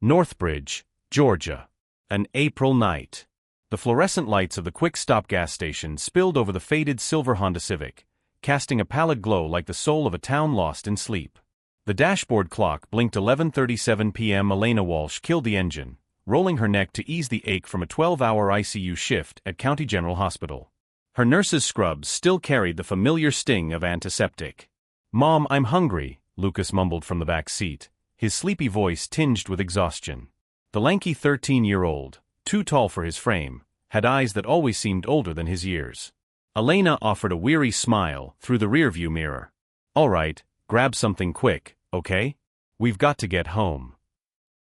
Northbridge, Georgia. An April night. The fluorescent lights of the quick-stop gas station spilled over the faded silver Honda Civic, casting a pallid glow like the soul of a town lost in sleep. The dashboard clock blinked 11:37 p.m. Elena Walsh killed the engine, rolling her neck to ease the ache from a 12-hour ICU shift at County General Hospital. Her nurse's scrubs still carried the familiar sting of antiseptic. "Mom, I'm hungry," Lucas mumbled from the back seat, his sleepy voice tinged with exhaustion. The lanky 13-year-old, too tall for his frame, had eyes that always seemed older than his years. Elena offered a weary smile through the rearview mirror. "All right, grab something quick, okay? We've got to get home."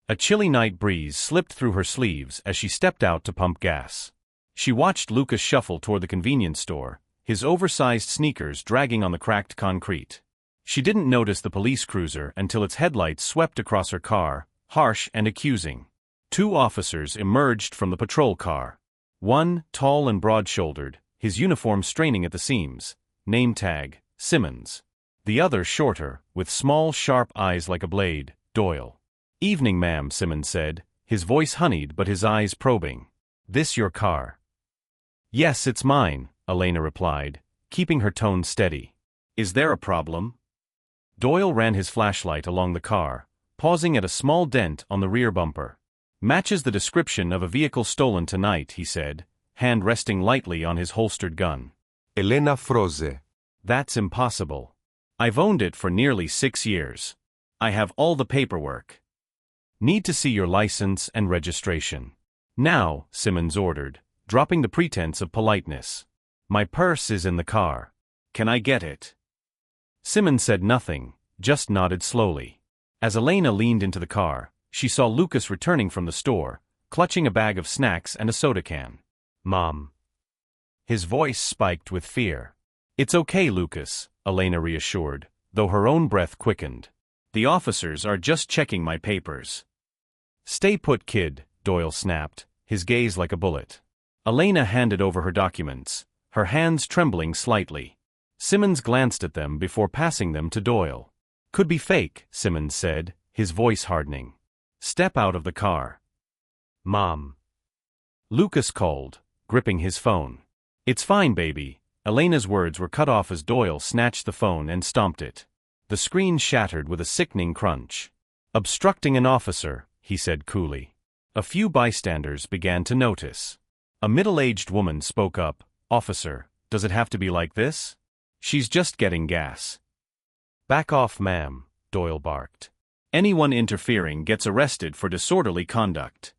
A chilly night breeze slipped through her sleeves as she stepped out to pump gas. She watched Lucas shuffle toward the convenience store, his oversized sneakers dragging on the cracked concrete. She didn't notice the police cruiser until its headlights swept across her car, harsh and accusing. Two officers emerged from the patrol car. One, tall and broad-shouldered, his uniform straining at the seams, name tag, Simmons. The other shorter, with small, sharp eyes like a blade, Doyle. "Evening, ma'am," Simmons said, his voice honeyed but his eyes probing. "This your car?" "Yes, it's mine," Elena replied, keeping her tone steady. "Is there a problem?" Doyle ran his flashlight along the car, pausing at a small dent on the rear bumper. "Matches the description of a vehicle stolen tonight," he said, hand resting lightly on his holstered gun. Elena froze. "That's impossible. I've owned it for nearly 6 years. I have all the paperwork." "Need to see your license and registration." "Now," Simmons ordered, dropping the pretense of politeness. "My purse is in the car. Can I get it?" Simmons said nothing, just nodded slowly. As Elena leaned into the car, she saw Lucas returning from the store, clutching a bag of snacks and a soda can. "Mom." His voice spiked with fear. "It's okay, Lucas," Elena reassured, though her own breath quickened. "The officers are just checking my papers." "Stay put, kid," Doyle snapped, his gaze like a bullet. Elena handed over her documents, her hands trembling slightly. Simmons glanced at them before passing them to Doyle. "Could be fake," Simmons said, his voice hardening. "Step out of the car." "Mom." Lucas called, gripping his phone. "It's fine, baby." Elena's words were cut off as Doyle snatched the phone and stomped it. The screen shattered with a sickening crunch. "Obstructing an officer," he said coolly. A few bystanders began to notice. A middle-aged woman spoke up. "Officer, does it have to be like this? She's just getting gas." "Back off, ma'am," Doyle barked. "Anyone interfering gets arrested for disorderly conduct."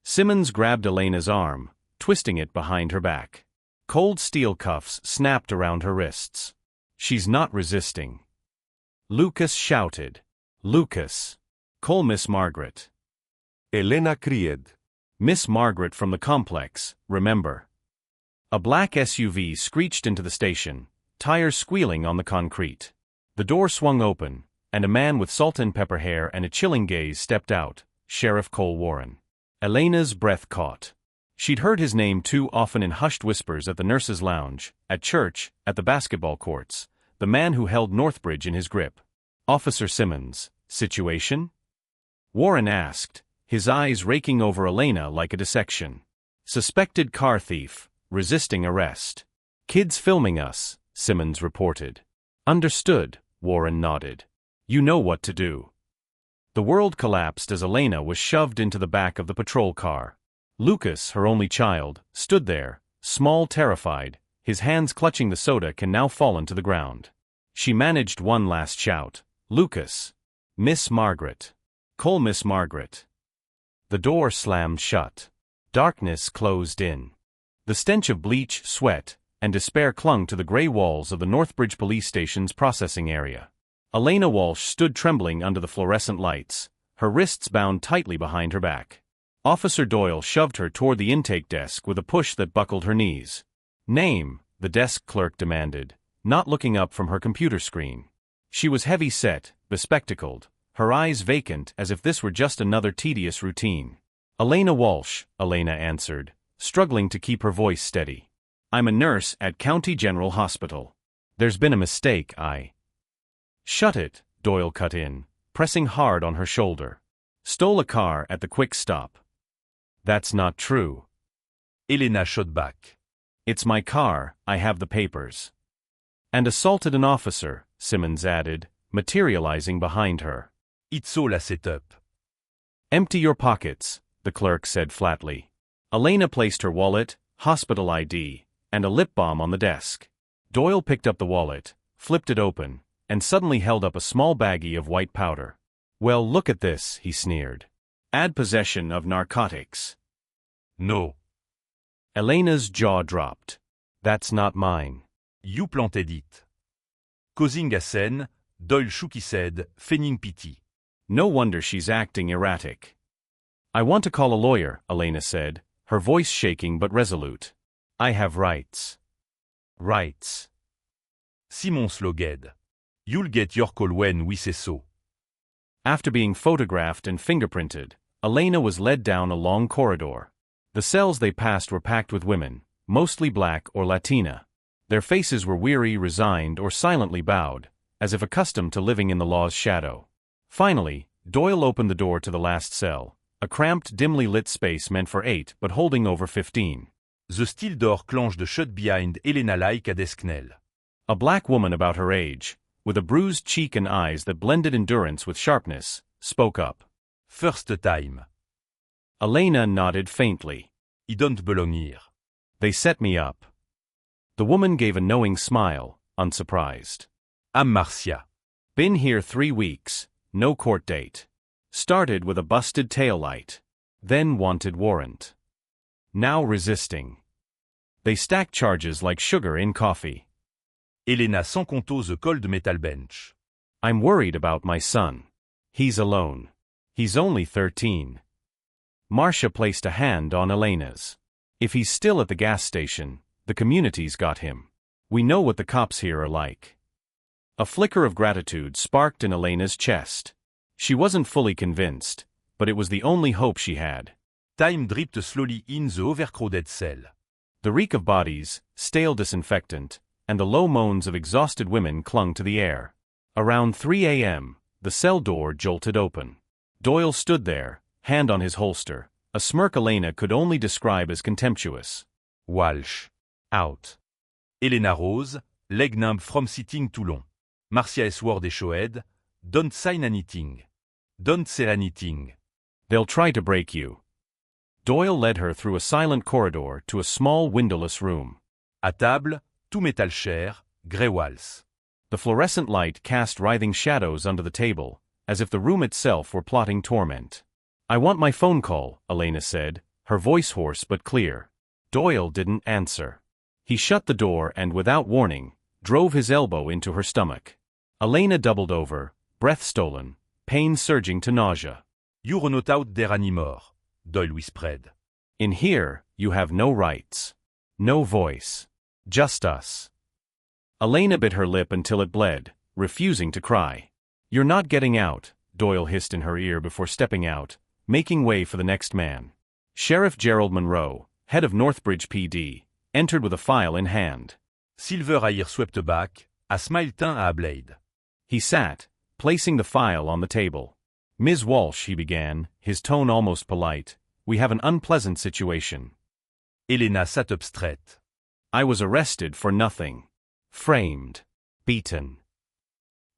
Simmons grabbed Elena's arm, twisting it behind her back. Cold steel cuffs snapped around her wrists. "She's not resisting." Lucas shouted. "Lucas! Call Miss Margaret." Elena cried. "Miss Margaret from the complex, remember." A black SUV screeched into the station, tires squealing on the concrete. The door swung open, and a man with salt and pepper hair and a chilling gaze stepped out, Sheriff Cole Warren. Elena's breath caught. She'd heard his name too often in hushed whispers at the nurses' lounge, at church, at the basketball courts, the man who held Northbridge in his grip. "Officer Simmons, situation?" Warren asked, his eyes raking over Elena like a dissection. "Suspected car thief, resisting arrest. Kids filming us," Simmons reported. "Understood," Warren nodded. "You know what to do." The world collapsed as Elena was shoved into the back of the patrol car. Lucas, her only child, stood there, small, terrified, his hands clutching the soda can now fallen to the ground. She managed one last shout. "Lucas! Miss Margaret! Call Miss Margaret!" The door slammed shut. Darkness closed in. The stench of bleach, sweat, and despair clung to the gray walls of the Northbridge police station's processing area. Elena Walsh stood trembling under the fluorescent lights, her wrists bound tightly behind her back. Officer Doyle shoved her toward the intake desk with a push that buckled her knees. "Name," the desk clerk demanded, not looking up from her computer screen. She was heavy-set, bespectacled, her eyes vacant as if this were just another tedious routine. "Elena Walsh," Elena answered, struggling to keep her voice steady. "I'm a nurse at County General Hospital. There's been a mistake, I—" "Shut it," Doyle cut in, pressing hard on her shoulder. Stole a car at the quick stop. That's not true. Elena shot back. It's my car, I have the papers. And assaulted an officer, Simmons added, materializing behind her. It's all a setup. Empty your pockets, the clerk said flatly. Elena placed her wallet, hospital ID, and a lip balm on the desk. Doyle picked up the wallet, flipped it open, and suddenly held up a small baggie of white powder. Well, look at this, he sneered. Add possession of narcotics. No. Elena's jaw dropped. That's not mine. You planted it. Causing a scene, Doyle shook his head, feigning pity. No wonder she's acting erratic. I want to call a lawyer, Elena said, her voice shaking but resolute. I have rights. Rights. Simon Sloghead. You'll get your call when we say so. After being photographed and fingerprinted, Elena was led down a long corridor. The cells they passed were packed with women, mostly black or Latina. Their faces were weary, resigned, or silently bowed, as if accustomed to living in the law's shadow. Finally, Doyle opened the door to the last cell, a cramped, dimly lit space meant for 8 but holding over 15. The steel door closed shut behind Elena like a death knell. A black woman about her age, with a bruised cheek and eyes that blended endurance with sharpness, spoke up. First time. Elena nodded faintly. You don't belong here. They set me up. The woman gave a knowing smile, unsurprised. I'm Marcia. Been here 3 weeks, no court date. Started with a busted taillight. Then wanted warrant. Now resisting. They stack charges like sugar in coffee. Elena sans compter the cold metal bench. I'm worried about my son. He's alone. He's only 13. Marcia placed a hand on Elena's. If he's still at the gas station, the community's got him. We know what the cops here are like. A flicker of gratitude sparked in Elena's chest. She wasn't fully convinced, but it was the only hope she had. Time dripped slowly in the overcrowded cell. The reek of bodies, stale disinfectant, and the low moans of exhausted women clung to the air. Around 3 a.m., the cell door jolted open. Doyle stood there, hand on his holster, a smirk Elena could only describe as contemptuous. Walsh. Out. Elena rose, leg numb from sitting too long. Marcia swore et showed, don't sign anything. Don't say anything. They'll try to break you. Doyle led her through a silent corridor to a small windowless room. À table, 2 metal chairs, grey walls. The fluorescent light cast writhing shadows under the table, as if the room itself were plotting torment. I want my phone call, Elena said, her voice hoarse but clear. Doyle didn't answer. He shut the door and, without warning, drove his elbow into her stomach. Elena doubled over, breath stolen, pain surging to nausea. You're not out there anymore, Doyle whispered. In here, you have no rights. No voice. Just us. Elena bit her lip until it bled, refusing to cry. You're not getting out, Doyle hissed in her ear before stepping out, making way for the next man. Sheriff Gerald Monroe, head of Northbridge PD, entered with a file in hand. Silver hair swept back, a smile teint à blade. He sat, placing the file on the table. Ms. Walsh, he began, his tone almost polite, we have an unpleasant situation. Elena sat up straight. I was arrested for nothing. Framed. Beaten.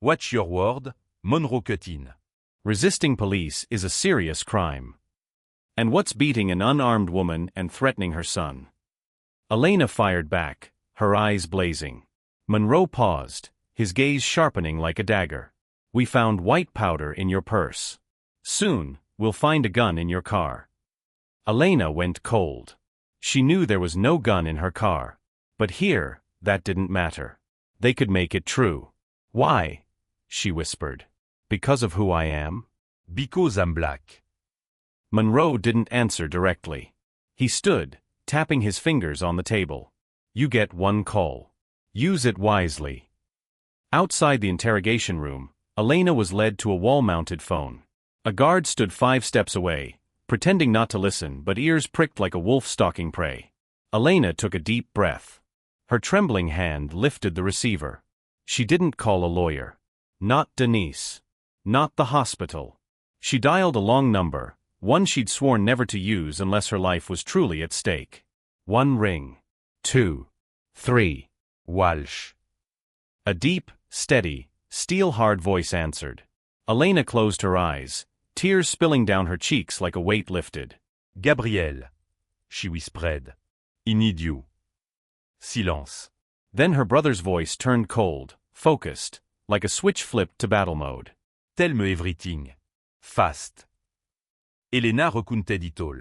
Watch your word, Monroe cut in. Resisting police is a serious crime. And what's beating an unarmed woman and threatening her son? Elena fired back, her eyes blazing. Monroe paused, his gaze sharpening like a dagger. We found white powder in your purse. Soon, we'll find a gun in your car. Elena went cold. She knew there was no gun in her car. But here, that didn't matter. They could make it true. Why? She whispered. Because of who I am? Because I'm black. Monroe didn't answer directly. He stood, tapping his fingers on the table. You get one call. Use it wisely. Outside the interrogation room, Elena was led to a wall-mounted phone. A guard stood 5 steps away, pretending not to listen but ears pricked like a wolf stalking prey. Elena took a deep breath. Her trembling hand lifted the receiver. She didn't call a lawyer. Not Denise. Not the hospital. She dialed a long number, one she'd sworn never to use unless her life was truly at stake. One ring. 2. 3. Walsh. A deep, steady, steel-hard voice answered. Elena closed her eyes, tears spilling down her cheeks like a weight lifted. Gabriel, she whispered. I need you. Silence. Then her brother's voice turned cold, focused, like a switch flipped to battle mode. Tell me everything. Fast. Elena racontait it all.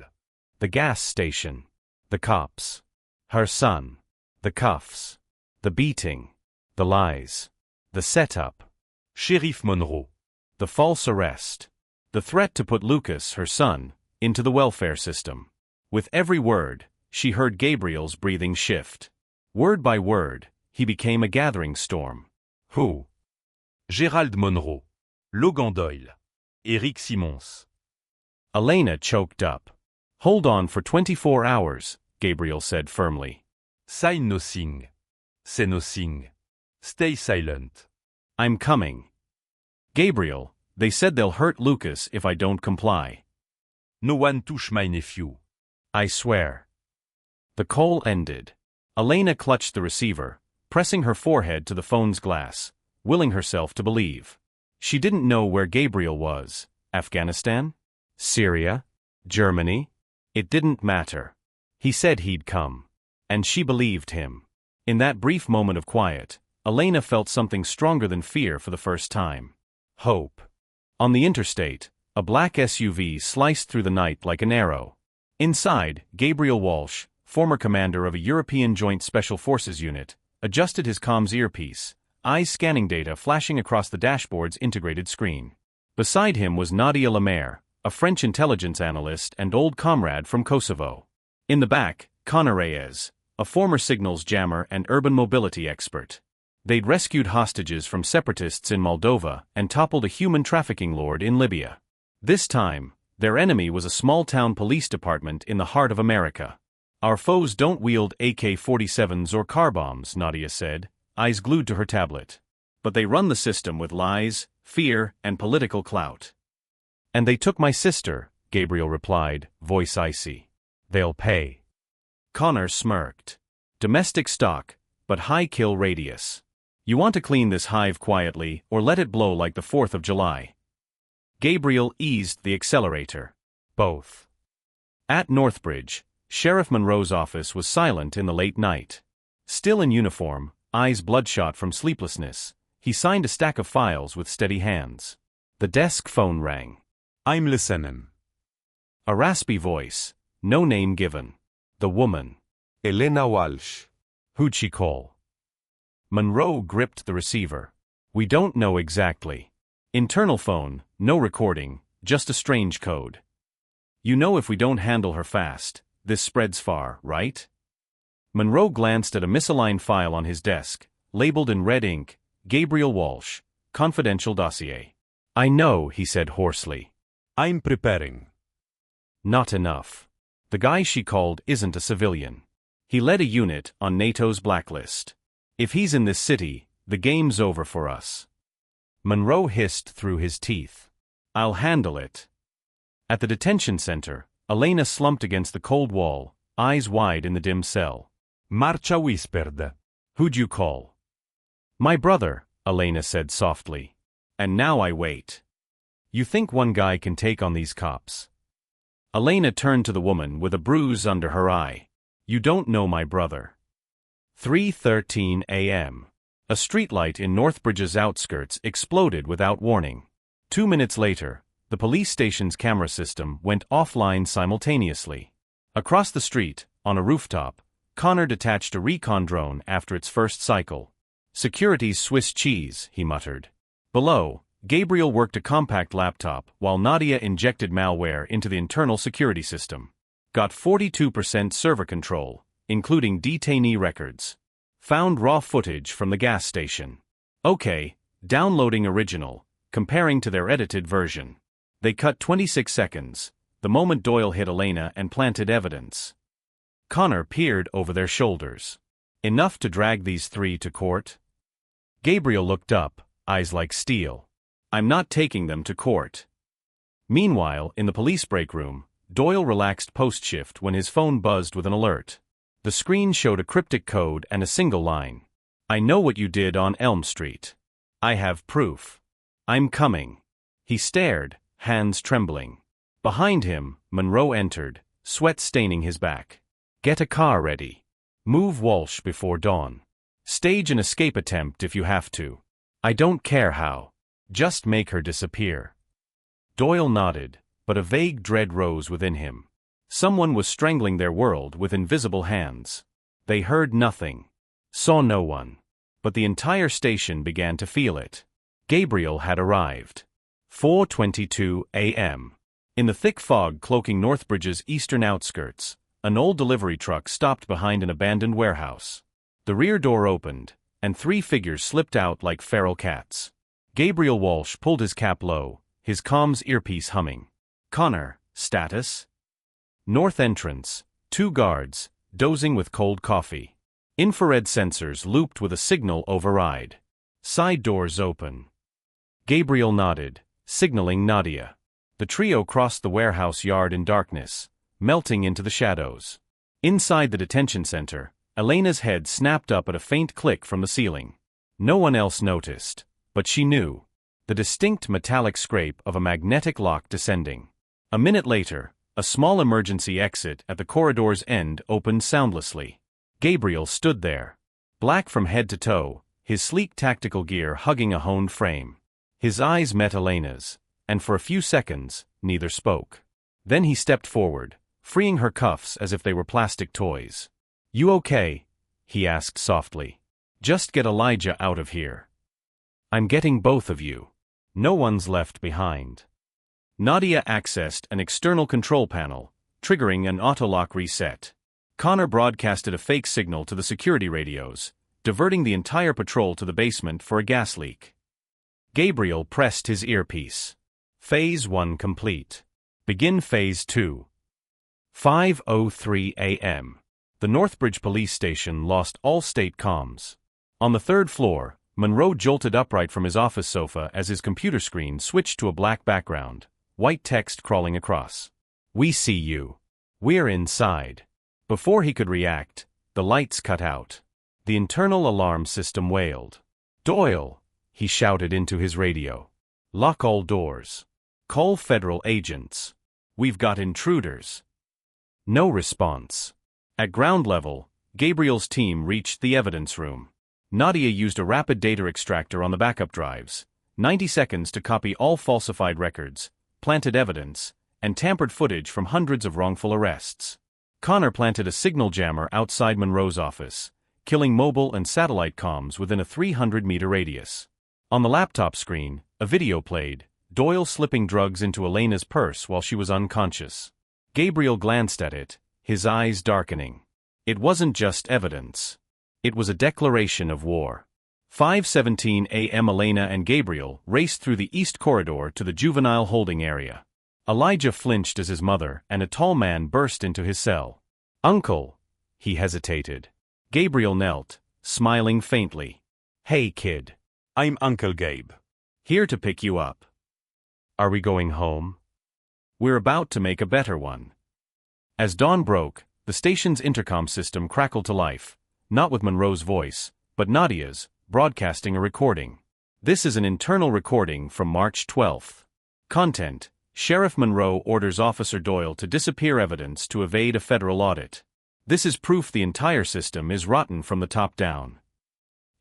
The gas station. The cops. Her son. The cuffs. The beating. The lies. The setup. Sheriff Monroe. The false arrest. The threat to put Lucas, her son, into the welfare system. With every word, she heard Gabriel's breathing shift. Word by word, he became a gathering storm. Who? Gérald Monroe. Logan Doyle. Eric Simons. Elena choked up. Hold on for 24 hours, Gabriel said firmly. Sign nothing. Say nothing. Stay silent. I'm coming. Gabriel, they said they'll hurt Lucas if I don't comply. No one touch my nephew. I swear. The call ended. Elena clutched the receiver, pressing her forehead to the phone's glass, willing herself to believe. She didn't know where Gabriel was. Afghanistan? Syria? Germany? It didn't matter. He said he'd come. And she believed him. In that brief moment of quiet, Elena felt something stronger than fear for the first time. Hope. On the interstate, a black SUV sliced through the night like an arrow. Inside, Gabriel Walsh, former commander of a European Joint Special Forces unit, adjusted his comms earpiece, eyes scanning data flashing across the dashboard's integrated screen. Beside him was Nadia Lemaire, a French intelligence analyst and old comrade from Kosovo. In the back, Connor Reyes, a former signals jammer and urban mobility expert. They'd rescued hostages from separatists in Moldova and toppled a human trafficking lord in Libya. This time, their enemy was a small-town police department in the heart of America. Our foes don't wield AK-47s or car bombs, Nadia said, eyes glued to her tablet. But they run the system with lies, fear, and political clout. And they took my sister, Gabriel replied, voice icy. They'll pay. Connor smirked. Domestic stock, but high kill radius. You want to clean this hive quietly or let it blow like the 4th of July? Gabriel eased the accelerator. Both. At Northbridge, Sheriff Monroe's office was silent in the late night. Still in uniform, eyes bloodshot from sleeplessness, he signed a stack of files with steady hands. The desk phone rang. I'm listening. A raspy voice, no name given. The woman. Elena Walsh. Who'd she call? Monroe gripped the receiver. We don't know exactly. Internal phone, no recording, just a strange code. You know if we don't handle her fast, this spreads far, right? Monroe glanced at a misaligned file on his desk, labeled in red ink, Gabriel Walsh, confidential dossier. I know, he said hoarsely. I'm preparing. Not enough. The guy she called isn't a civilian. He led a unit on NATO's blacklist. If he's in this city, the game's over for us. Monroe hissed through his teeth. I'll handle it. At the detention center, Elena slumped against the cold wall, eyes wide in the dim cell. Marcia whispered. Who'd you call? My brother, Elena said softly. And now I wait. You think one guy can take on these cops? Elena turned to the woman with a bruise under her eye. You don't know my brother. 3:13 a.m. A streetlight in Northbridge's outskirts exploded without warning. 2 minutes later, the police station's camera system went offline simultaneously. Across the street, on a rooftop, Connor detached a recon drone after its first cycle. Security's Swiss cheese, he muttered. Below, Gabriel worked a compact laptop while Nadia injected malware into the internal security system. Got 42% server control, including detainee records. Found raw footage from the gas station. Okay, downloading original, comparing to their edited version. They cut 26 seconds, the moment Doyle hit Elena and planted evidence. Connor peered over their shoulders. Enough to drag these three to court? Gabriel looked up, eyes like steel. I'm not taking them to court. Meanwhile, in the police break room, Doyle relaxed post-shift when his phone buzzed with an alert. The screen showed a cryptic code and a single line. "I know what you did on Elm Street. I have proof. I'm coming." He stared, hands trembling. Behind him, Monroe entered, sweat staining his back. "Get a car ready. Move Walsh before dawn. Stage an escape attempt if you have to. I don't care how. Just make her disappear." Doyle nodded, but a vague dread rose within him. Someone was strangling their world with invisible hands. They heard nothing, saw no one, but the entire station began to feel it. Gabriel had arrived. 4:22 a.m. In the thick fog cloaking Northbridge's eastern outskirts, an old delivery truck stopped behind an abandoned warehouse. The rear door opened, and 3 figures slipped out like feral cats. Gabriel Walsh pulled his cap low, his comms earpiece humming. "Connor, status?" North entrance, 2 guards, dozing with cold coffee. Infrared sensors looped with a signal override. Side doors open. Gabriel nodded, signaling Nadia. The trio crossed the warehouse yard in darkness, melting into the shadows. Inside the detention center, Elena's head snapped up at a faint click from the ceiling. No one else noticed, but she knew. The distinct metallic scrape of a magnetic lock descending. A minute later, a small emergency exit at the corridor's end opened soundlessly. Gabriel stood there, black from head to toe, his sleek tactical gear hugging a honed frame. His eyes met Elena's, and for a few seconds, neither spoke. Then he stepped forward, freeing her cuffs as if they were plastic toys. "You okay?" he asked softly. "Just get Elijah out of here. I'm getting both of you. No one's left behind." Nadia accessed an external control panel, triggering an auto-lock reset. Connor broadcasted a fake signal to the security radios, diverting the entire patrol to the basement for a gas leak. Gabriel pressed his earpiece. Phase 1 complete. Begin Phase 2. 5:03 a.m. The Northbridge police station lost all state comms. On the 3rd floor, Monroe jolted upright from his office sofa as his computer screen switched to a black background, white text crawling across. "We see you. We're inside." Before he could react, the lights cut out. The internal alarm system wailed. "Doyle!" he shouted into his radio. "Lock all doors. Call federal agents. We've got intruders." No response. At ground level, Gabriel's team reached the evidence room. Nadia used a rapid data extractor on the backup drives, 90 seconds to copy all falsified records, planted evidence, and tampered footage from hundreds of wrongful arrests. Connor planted a signal jammer outside Monroe's office, killing mobile and satellite comms within a 300-meter radius. On the laptop screen, a video played, Doyle slipping drugs into Elena's purse while she was unconscious. Gabriel glanced at it, his eyes darkening. It wasn't just evidence. It was a declaration of war. 5:17 a.m. Elena and Gabriel raced through the east corridor to the juvenile holding area. Elijah flinched as his mother and a tall man burst into his cell. "Uncle," he hesitated. Gabriel knelt, smiling faintly. "Hey, kid. I'm Uncle Gabe. Here to pick you up. Are we going home? We're about to make a better one." As dawn broke, the station's intercom system crackled to life, not with Monroe's voice, but Nadia's, broadcasting a recording. This is an internal recording from March 12th. Content: Sheriff Monroe orders Officer Doyle to disappear evidence to evade a federal audit. This is proof the entire system is rotten from the top down.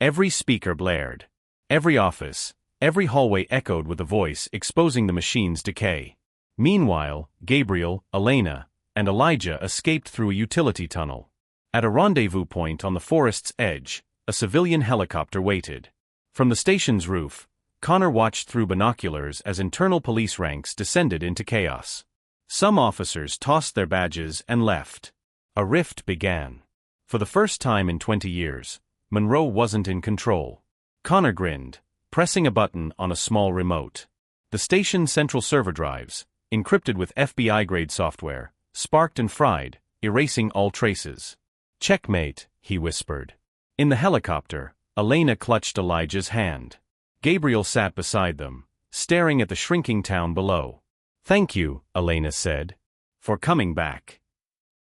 Every speaker blared. Every office, every hallway echoed with a voice exposing the machine's decay. Meanwhile, Gabriel, Elena, and Elijah escaped through a utility tunnel. At a rendezvous point on the forest's edge, a civilian helicopter waited. From the station's roof, Connor watched through binoculars as internal police ranks descended into chaos. Some officers tossed their badges and left. A rift began. For the first time in 20 years, Monroe wasn't in control. Connor grinned, pressing a button on a small remote. The station's central server drives, encrypted with FBI-grade software, sparked and fried, erasing all traces. "Checkmate," he whispered. In the helicopter, Elena clutched Elijah's hand. Gabriel sat beside them, staring at the shrinking town below. Thank you, Elena said, for coming back.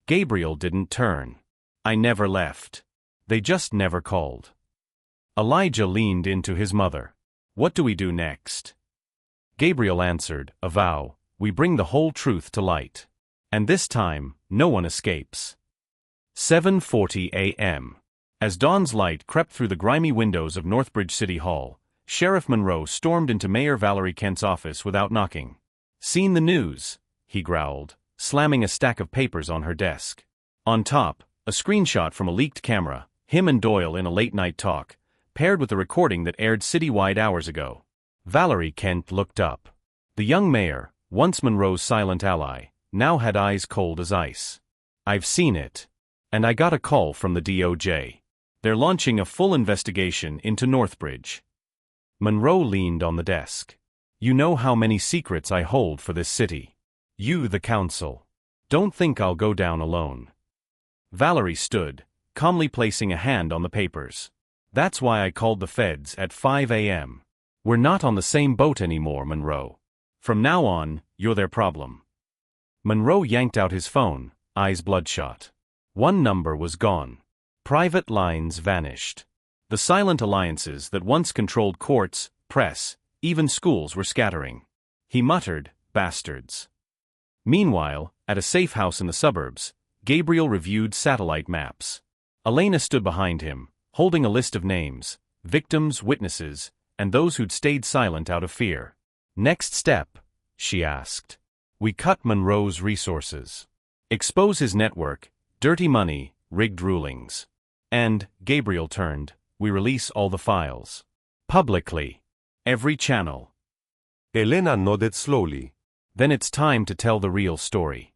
Gabriel didn't turn. I never left. They just never called. Elijah leaned into his mother. What do we do next? Gabriel answered, a vow. We bring the whole truth to light. And this time, no one escapes. 7:40 a.m. As dawn's light crept through the grimy windows of Northbridge City Hall, Sheriff Monroe stormed into Mayor Valerie Kent's office without knocking. Seen the news? He growled, slamming a stack of papers on her desk. On top, a screenshot from a leaked camera, him and Doyle in a late-night talk, paired with a recording that aired citywide hours ago. Valerie Kent looked up. The young mayor, once Monroe's silent ally, now had eyes cold as ice. I've seen it. And I got a call from the DOJ. They're launching a full investigation into Northbridge. Monroe leaned on the desk. You know how many secrets I hold for this city. You, the council. Don't think I'll go down alone. Valerie stood, calmly placing a hand on the papers. That's why I called the feds at 5 a.m. We're not on the same boat anymore, Monroe. From now on, you're their problem. Monroe yanked out his phone, eyes bloodshot. One number was gone. Private lines vanished. The silent alliances that once controlled courts, press, even schools were scattering. He muttered, bastards. Meanwhile, at a safe house in the suburbs, Gabriel reviewed satellite maps. Elena stood behind him, holding a list of names, victims, witnesses, and those who'd stayed silent out of fear. Next step, she asked. We cut Monroe's resources. Expose his network, dirty money, rigged rulings. And, Gabriel turned, we release all the files. Publicly. Every channel. Elena nodded slowly. Then it's time to tell the real story.